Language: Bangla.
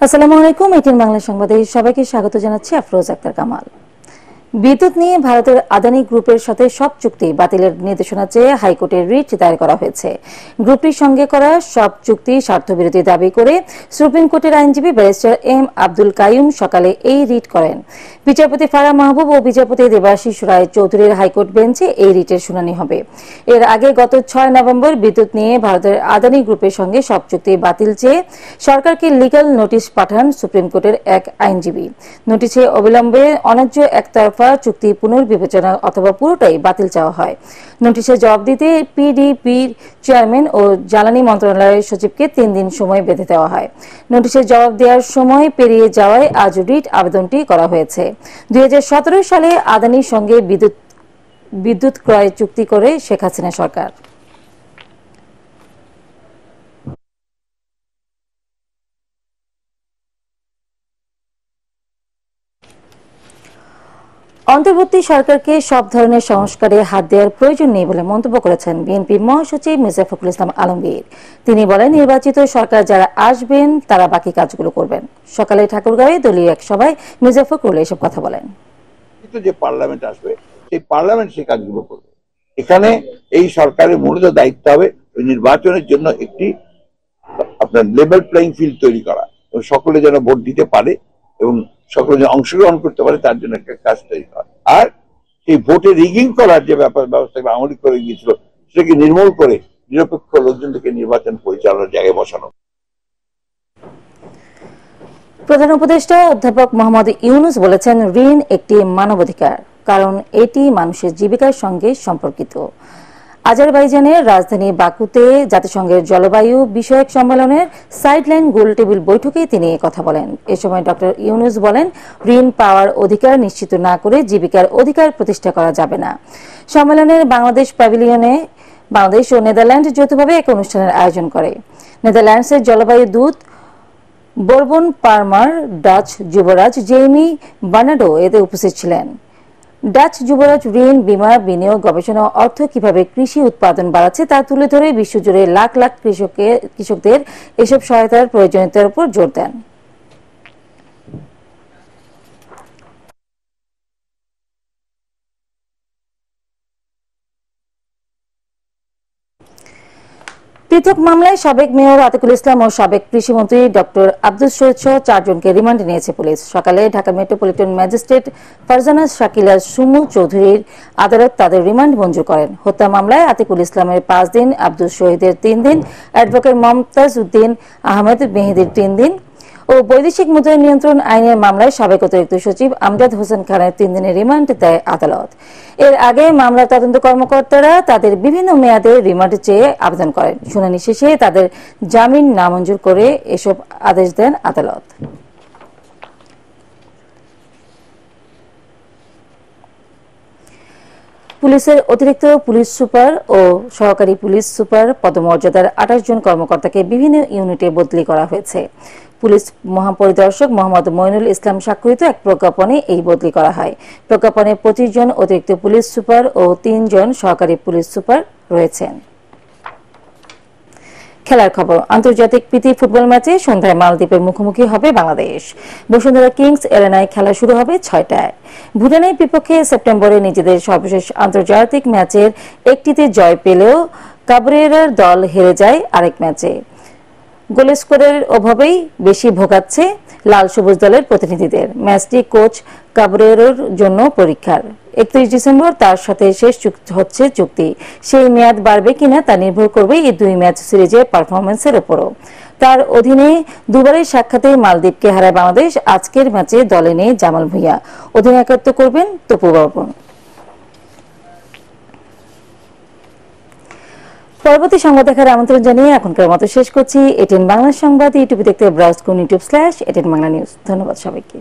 আসসালামু আলাইকুম। এটিএন বাংলা সংবাদে সবাইকে স্বাগত জানাচ্ছি। আফরোজ আক্তার কামাল। বিদ্যুৎ নিয়ে ভারতের আদানি গ্রুপের সাথে সব চুক্তি বাতিলের নির্দেশনা চেয়ে হাইকোর্টে রিট দায়ের করা হয়েছে। গ্রুপটির সঙ্গে করা সব চুক্তি স্বার্থবিরোধী দাবি করে সুপ্রিম কোর্টের আইনজীবী ব্যারিস্টার এম আব্দুল কাইয়ুম সকালে এই রিট করেন। বিচারপতি ফারাহ মাহবুব ও বিচারপতি দেবাশিস রায় চৌধুরীর হাইকোর্ট বেঞ্চে এই রিটের শুনানি হবে। এর আগে গত 6 নভেম্বর বিদ্যুৎ নিয়ে ভারতের আদানি গ্রুপের সঙ্গে সব চুক্তি বাতিল চেয়ে সরকারকে লিগ্যাল নোটিশ পাঠান সুপ্রিম কোর্টের এক আইনজীবী। নোটিশে অবিলম্বে অন্যায্য একতরফা চুক্তি পুনর্বিবেচনা অথবা পুরোটাই বাতিল চাওয়া হয়। নোটিশে জবাব দিতে পিডিপির চেয়ারম্যান ও জ্বালানি মন্ত্রণালয়ের সচিবকে 3 দিন সময় বেঁধে দেওয়া হয়। নোটিশে জবাব দেওয়ার সময় পেরিয়ে যাওয়ায় আজ রিট আবেদনটি করা হয়েছে। 2017 সালে আদানির সঙ্গে বিদ্যুৎ ক্রয় চুক্তি করে শেখ হাসিনা সরকার। অন্তর্বর্তী সরকারকে সব ধরনের সংস্কারে হাত দেওয়ার প্রয়োজন নেই বলে মন্তব্য করেছেন বিএনপির মহাসচিব মির্জা ফখরুল ইসলাম আলমগীর। তিনি বলেন, নির্বাচিত সরকার যারা আসবেন তারা বাকি কাজগুলো করবেন। সকালে ঠাকুরগাঁওয়ে দলীয় এক সভায় মির্জা ফখরুল এসব কথা বলেন। যে পার্লামেন্ট আসবে সেই পার্লামেন্ট সেই কাজগুলো করবে। এখানে এই সরকারের মূলত দায়িত্ব হবে নির্বাচনের জন্য একটি আপনার লেভেল প্লেইং ফিল্ড তৈরি করা এবং সকলে যেন ভোট দিতে পারে এবং সকলে যেন অংশগ্রহণ করতে পারে তার জন্য একটা কাজ তৈরি করা। আর সেই ভোটে রিগিং করার যে ব্যবস্থা আমলি করে গিয়েছিল সেটাকে নির্মূল করে নিরপেক্ষ লোকজনকে নির্বাচন পরিচালনার জায়গায় বসানো। প্রধান উপদেষ্টা অধ্যাপক মোহাম্মদ ইউনূস বলেছেন, ঋণ একটি মানবাধিকার, কারণ এটি মানুষের জীবিকার সঙ্গে সম্পর্কিত। আজারবাইজানের রাজধানী বাকুতে জাতিসংঘের জলবায়ু বিষয়ক সম্মেলনের সাইডলাইন গোলটেবিল বৈঠকে তিনি কথা বলেন। এ সময় ডক্টর ইউনূস বলেন, ঋণ পাওয়ার অধিকার নিশ্চিত না করে জীবিকার অধিকার প্রতিষ্ঠা করা যাবে না। সম্মেলনের বাংলাদেশ প্যাভিলিয়নে বাংলাদেশ ও নেদারল্যান্ড যৌথভাবে এক অনুষ্ঠানের আয়োজন করে। নেদারল্যান্ডসের জলবায়ু দূত বোরবন পারমার, ডাচ যুবরাজ জেইমি বার্নার্ডো এতে উপস্থিত ছিলেন। ডাচ যুবরাজ ঋণ, বীমা, বিনিয়োগ, গবেষণা ও অর্থ কিভাবে কৃষি উৎপাদন বাড়াচ্ছে তা তুলে ধরে বিশ্বজুড়ে লাখ লাখ কৃষকদের এসব সহায়তার প্রয়োজনীয়তার উপর জোর দেন। পৃথক মামলায় সাবেক মেয়র আতিকুল ইসলাম ও সাবেক কৃষিমন্ত্রী ডক্টর আব্দুল শহীদ সহ 4 জনকে রিমান্ডে নিয়েছে পুলিশ। সকালে ঢাকা মেট্রোপলিটন ম্যাজিস্ট্রেট ফারজানা শাকিলা সুমু চৌধুরীর আদালত তাদের রিমান্ড মঞ্জুর করেন। হত্যা মামলায় আতিকুল ইসলামের 5 দিন, আব্দুল শহীদের 3 দিন, অ্যাডভোকেট মমতাজ উদ্দিন আহমেদ মেহেদির 3 দিন ও বৈদেশিক মুদ্রা নিয়ন্ত্রণ আইনের মামলায় সাবেক অতিরিক্ত সচিব আমজাদ হোসেন খানের 3 দিনের রিমান্ড দেয় আদালত। এর আগে মামলার তদন্ত কর্মকর্তারা তাদের বিভিন্ন মেয়াদে রিমান্ড চেয়ে আবেদন করেন। শুনানি শেষে তাদের জামিন নামঞ্জুর করে এসব আদেশ দেন আদালত। পুলিশের অতিরিক্ত পুলিশ সুপার ও সহকারী পুলিশ সুপার পদমর্যাদার 28 জন কর্মকর্তাকে বিভিন্ন ইউনিটে বদলি করা হয়েছে। পুলিশ মহাপরিদর্শক মোহাম্মদ মইনুল ইসলাম স্বাক্ষরিত এক প্রজ্ঞাপনে এই বদলি করা হয়। প্রজ্ঞাপনে 25 জন অতিরিক্ত পুলিশ সুপার ও 3 জন সহকারী পুলিশ সুপার রয়েছেন। খেলার খবর। আন্তর্জাতিক প্রীতি ফুটবল ম্যাচে সন্ধ্যায় মালদ্বীপের মুখোমুখি হবে বাংলাদেশ। বসুন্ধরা কিংস এরেনায় খেলা শুরু হবে 6টায়। ভুটানের বিপক্ষে সেপ্টেম্বরে নিজেদের সর্বশেষ আন্তর্জাতিক ম্যাচের একটিতে জয় পেলেও কাবরেরার দল হেরে যায় আরেক ম্যাচে। গোল স্কোরের অভাবেই বেশি ভোগাচ্ছে লাল সবুজ দলের প্রতিনিধিদের। ম্যাচটি কোচ কাবরেরোর জন্য পরীক্ষার। 31 ডিসেম্বর তার সাথে শেষ হচ্ছে চুক্তি। সেই মেয়াদ বাড়বে কিনা তা নির্ভর করবে এই 2 ম্যাচ সিরিজের পারফরমেন্সের উপরও। তার অধীনে দুবারের সাক্ষাতে মালদ্বীপকে হারায় বাংলাদেশ। আজকের ম্যাচে দলে নেই জামাল ভুঁইয়া, অধিনায়কত্ব করবেন তপু বর্মন। পরবর্তী সংবাদ দেখার আমন্ত্রণ জানিয়ে এখনকার মতো শেষ করছি। এটিএন বাংলা সংবাদ ইউটিউবে দেখতে ব্রাউজ করুন YouTube/এটিএন বাংলা নিউজ। ধন্যবাদ সবাইকে।